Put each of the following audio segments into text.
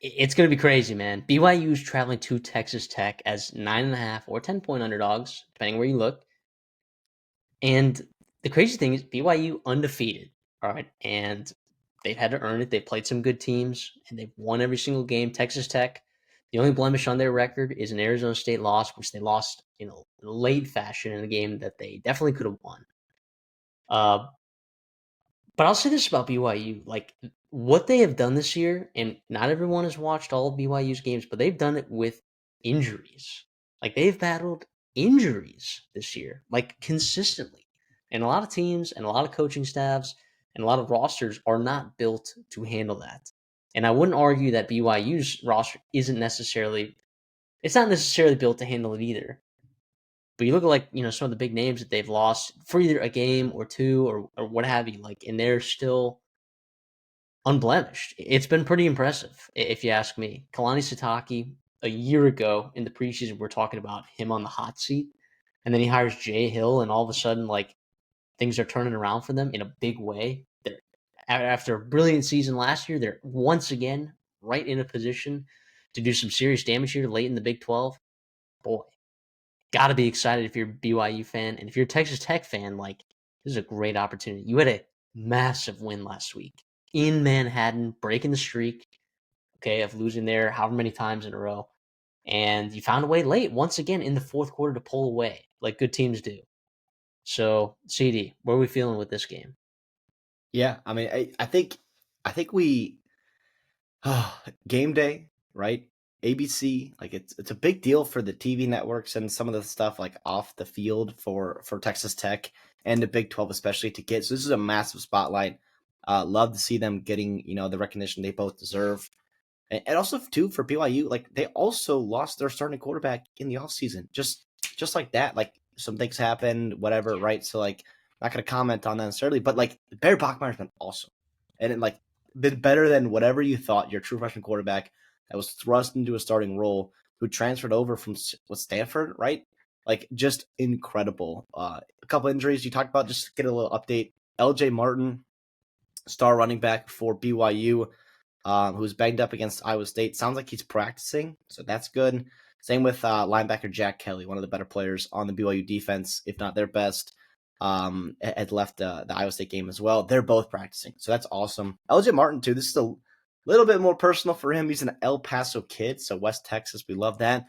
It's going to be crazy, man. BYU is traveling to Texas Tech as 9.5 or 10-point underdogs, depending where you look. And the crazy thing is BYU undefeated, all right? And they've had to earn it. They've played some good teams, and they've won every single game. Texas Tech, the only blemish on their record is an Arizona State loss, which they lost in a late fashion in a game that they definitely could have won. But I'll say this about BYU, like what they have done this year, and not everyone has watched all of BYU's games, but they've done it with injuries. Like they've battled injuries this year, like consistently. And a lot of teams and a lot of coaching staffs and a lot of rosters are not built to handle that. And I wouldn't argue that BYU's roster isn't necessarily it's not necessarily built to handle it either. But you look at some of the big names that they've lost for either a game or two or what have you, like, and they're still unblemished. It's been pretty impressive, if you ask me. Kalani Sitake, a year ago in the preseason, we're talking about him on the hot seat, and then he hires Jay Hill, and all of a sudden, like, things are turning around for them in a big way. After a brilliant season last year, they're once again right in a position to do some serious damage here late in the Big 12. Boy, got to be excited if you're a BYU fan. And if you're a Texas Tech fan, like, this is a great opportunity. You had a massive win last week in Manhattan, breaking the streak, okay, of losing there however many times in a row. And you found a way late, once again, in the fourth quarter to pull away, like good teams do. So, CD, where are we feeling with this game? Yeah, I mean, I think we game day, right? ABC, like it's a big deal for the TV networks and some of the stuff like off the field for Texas Tech and the Big 12 especially to get. So this is a massive spotlight. Love to see them getting the recognition they both deserve. And also too for BYU, like they also lost their starting quarterback in the offseason. Just like that. Like some things happened, whatever, right? So like not gonna comment on that necessarily, but like Barry Bachmeier's been awesome. And it, like been better than whatever you thought your true freshman quarterback that was thrust into a starting role who transferred over from Stanford, right? Like just incredible. A couple injuries you talked about, just to get a little update. LJ Martin, star running back for BYU, who's banged up against Iowa State. Sounds like he's practicing, so that's good. Same with linebacker Jack Kelly, one of the better players on the BYU defense, if not their best. Had left the Iowa State game as well. They're both practicing, so that's awesome. LJ Martin too. This is a little bit more personal for him. He's an El Paso kid, so West Texas. We love that.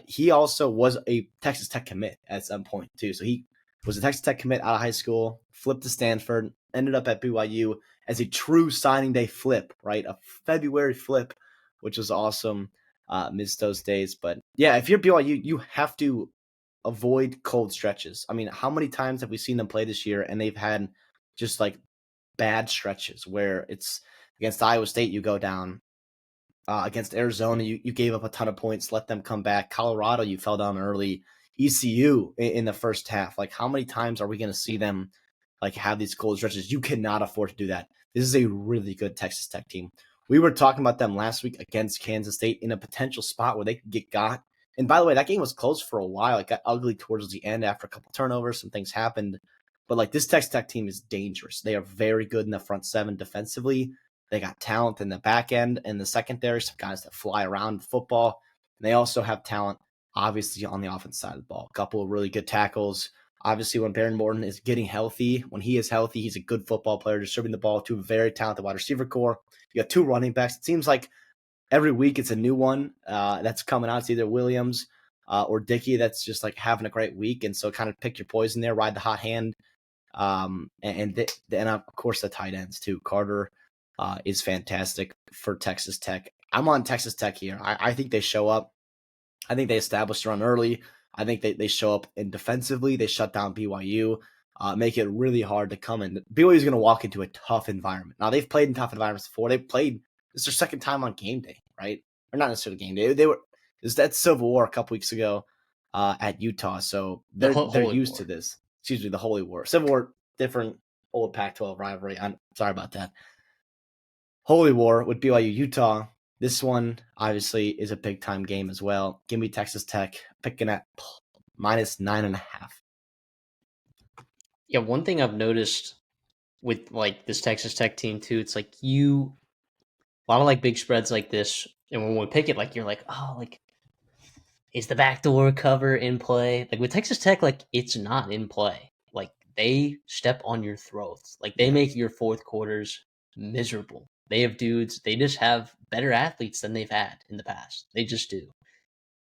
He also was a Texas Tech commit at some point too. So he was a Texas Tech commit out of high school, flipped to Stanford, ended up at BYU as a true signing day flip, right? A February flip, which was awesome. Missed those days. But yeah, if you're BYU, you have to avoid cold stretches. I mean, how many times have we seen them play this year and they've had just like bad stretches where it's against Iowa State, you go down. Against Arizona, you gave up a ton of points, let them come back. Colorado, you fell down early. ECU in the first half. Like, how many times are we going to see them like have these cold stretches? You cannot afford to do that. This is a really good Texas Tech team. We were talking about them last week against Kansas State in a potential spot where they could get got. And by the way, that game was close for a while. It got ugly towards the end after a couple turnovers. Some things happened. But like this Texas Tech team is dangerous. They are very good in the front seven defensively. They got talent in the back end and the secondary, some guys that fly around football. And they also have talent, obviously, on the offense side of the ball. A couple of really good tackles. Obviously, when Baron Morton is getting healthy, when he is healthy, he's a good football player, distributing the ball to a very talented wide receiver core. You got two running backs. It seems like every week it's a new one that's coming out. It's either Williams or Dickey that's just like having a great week. And so kind of pick your poison there, ride the hot hand. And of course, the tight ends too. Carter is fantastic for Texas Tech. I'm on Texas Tech here. I think they show up. I think they establish a run early. I think they show up and defensively. They shut down BYU, make it really hard to come in. BYU is going to walk into a tough environment. Now, they've played in tough environments before. It's their second time on game day, right? Or not necessarily game day. Is that Civil War a couple weeks ago at Utah. So The they're Holy used War. to this. Excuse me, the Holy War. Civil War, different old Pac-12 rivalry. I'm sorry about that. Holy War with BYU Utah. This one obviously is a big time game as well. Give me Texas Tech picking at -9.5. Yeah, one thing I've noticed with like this Texas Tech team too, it's like a lot of like big spreads like this And when we pick it, like you're like, oh, like is the backdoor cover in play? Like with Texas Tech, like it's not in play. Like they step on your throats. Like they Yeah. make your fourth quarters miserable. They have dudes. They just have better athletes than they've had in the past. They just do,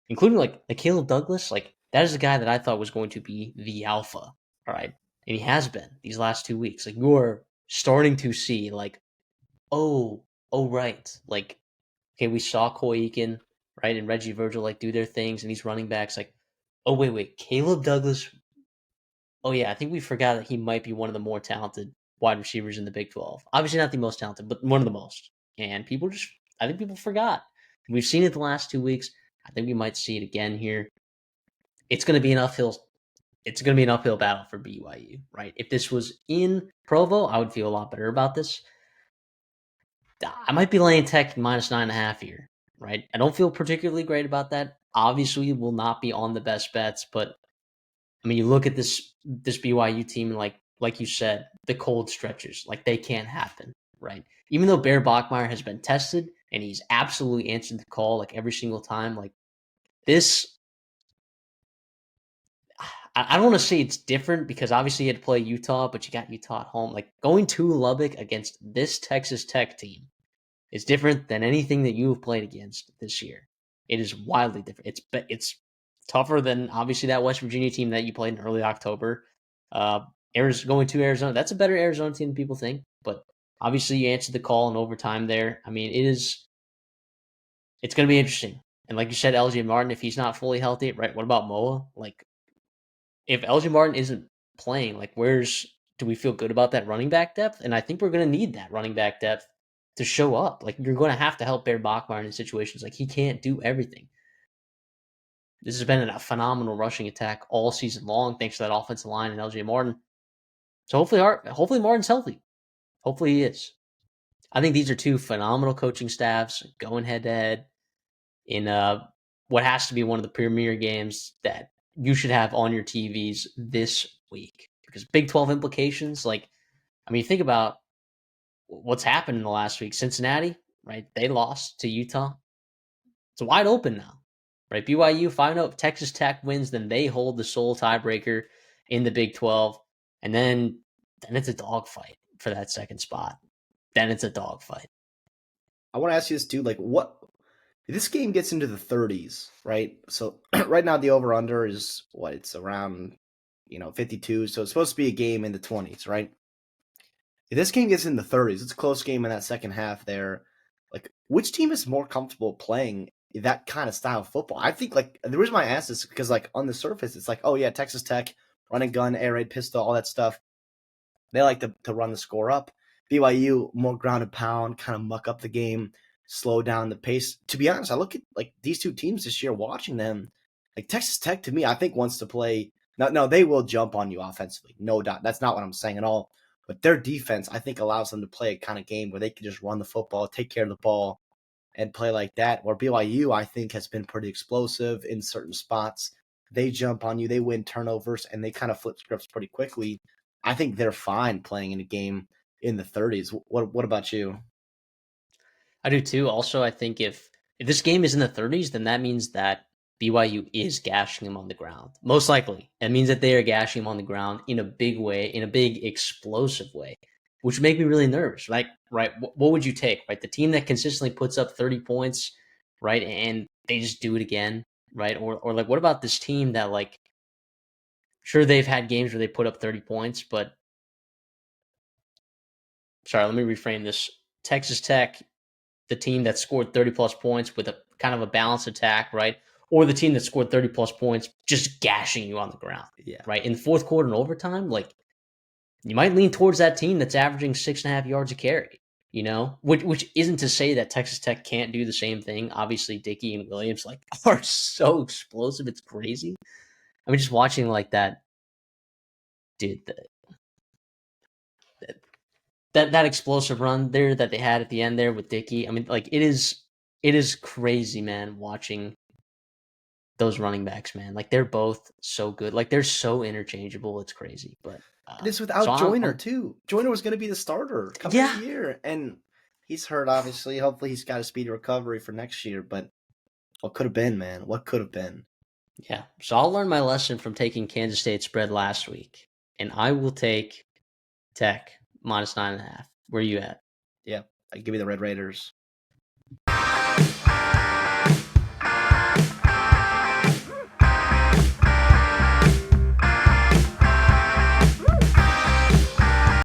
including like the Caleb Douglas. Like that is a guy that I thought was going to be the alpha. All right, and he has been these last 2 weeks. Like you're starting to see like, oh, oh right, like okay, we saw Coy Eakin, right, and Reggie Virgil like do their things, and these running backs like, oh wait, Caleb Douglas. Oh yeah, I think we forgot that he might be one of the more talented wide receivers in the Big 12. Obviously not the most talented, but one of the most. And people just, I think people forgot. We've seen it the last 2 weeks. I think we might see it again here. It's going to be an uphill. It's going to be an uphill battle for BYU, right? If this was in Provo, I would feel a lot better about this. I might be laying Tech -9.5 here, right? I don't feel particularly great about that. Obviously, will not be on the best bets, but I mean, you look at this BYU team, and like you said, the cold stretches, like they can't happen, right? Even though Bear Bachmeyer has been tested and he's absolutely answered the call like every single time, like this, I don't want to say it's different because obviously you had to play Utah, but you got Utah at home. Like going to Lubbock against this Texas Tech team is different than anything that you have played against this year. It is wildly different. It's tougher than obviously that West Virginia team that you played in early October. Arizona, going to Arizona, that's a better Arizona team than people think. But obviously, you answered the call in overtime there. I mean, it's going to be interesting. And like you said, LJ Martin, if he's not fully healthy, right? What about Moa? Like, if LJ Martin isn't playing, like, do we feel good about that running back depth? And I think we're going to need that running back depth to show up. Like, you're going to have to help Bear Bachmeyer in situations. Like, he can't do everything. This has been a phenomenal rushing attack all season long, thanks to that offensive line and LJ Martin. So hopefully Martin's healthy. Hopefully he is. I think these are two phenomenal coaching staffs going head to head in what has to be one of the premier games that you should have on your TVs this week. Because Big 12 implications, like, I mean, think about what's happened in the last week. Cincinnati, right? They lost to Utah. It's wide open now, right? BYU 5-0. If Texas Tech wins, then they hold the sole tiebreaker in the Big 12. And then it's a dogfight for that second spot. Then it's a dogfight. I want to ask you this, dude. Like, what if this game gets into the 30s, right? So right now the over under is what? It's around 52. So it's supposed to be a game in the 20s, right? If this game gets in the 30s, it's a close game in that second half there. Like, which team is more comfortable playing that kind of style of football? I think, like, the reason why I ask this is because, like, on the surface, it's like, oh, yeah, Texas Tech, run and gun, air raid pistol, all that stuff. They like to run the score up. BYU, more ground and pound, kind of muck up the game, slow down the pace. To be honest, I look at, like, these two teams this year, watching them. Like, Texas Tech, to me, I think wants to play. No, they will jump on you offensively. No doubt. That's not what I'm saying at all. But their defense, I think, allows them to play a kind of game where they can just run the football, take care of the ball, and play like that. Where BYU, I think, has been pretty explosive in certain spots. They jump on you, they win turnovers, and they kind of flip scripts pretty quickly. I think they're fine playing in a game in the 30s. What about you? I do too. Also, I think if this game is in the 30s, then that means that BYU is gashing him on the ground. Most likely. It means that they are gashing him on the ground in a big way, in a big explosive way, which would make me really nervous. Like, right, what would you take? Right? The team that consistently puts up 30 points, right, and they just do it again, right? Or like what about this team that like sure they've had games where they put up 30 points, but sorry, let me reframe this. Texas Tech, the team that scored 30 plus points with a kind of a balanced attack, right? Or the team that scored 30 plus points just gashing you on the ground, Yeah. right? In the fourth quarter and overtime, like you might lean towards that team that's averaging 6.5 yards a carry, which isn't to say that Texas Tech can't do the same thing. Obviously, Dickey and Williams like are so explosive. It's crazy. I mean, just watching like that, dude, that explosive run there that they had at the end there with Dickey. I mean, like it is crazy, man, watching those running backs, man. Like they're both so good. Like they're so interchangeable. It's crazy. But This so without I'm, Joyner I'm too. Joyner was going to be the starter coming into yeah, the year, and He's hurt, obviously. Hopefully, he's got a speedy recovery for next year. But what could have been, man? What could have been? Yeah. So I'll learn my lesson from taking Kansas State spread last week, and I will take Tech minus 9.5. Where you at? Yeah, give me the Red Raiders.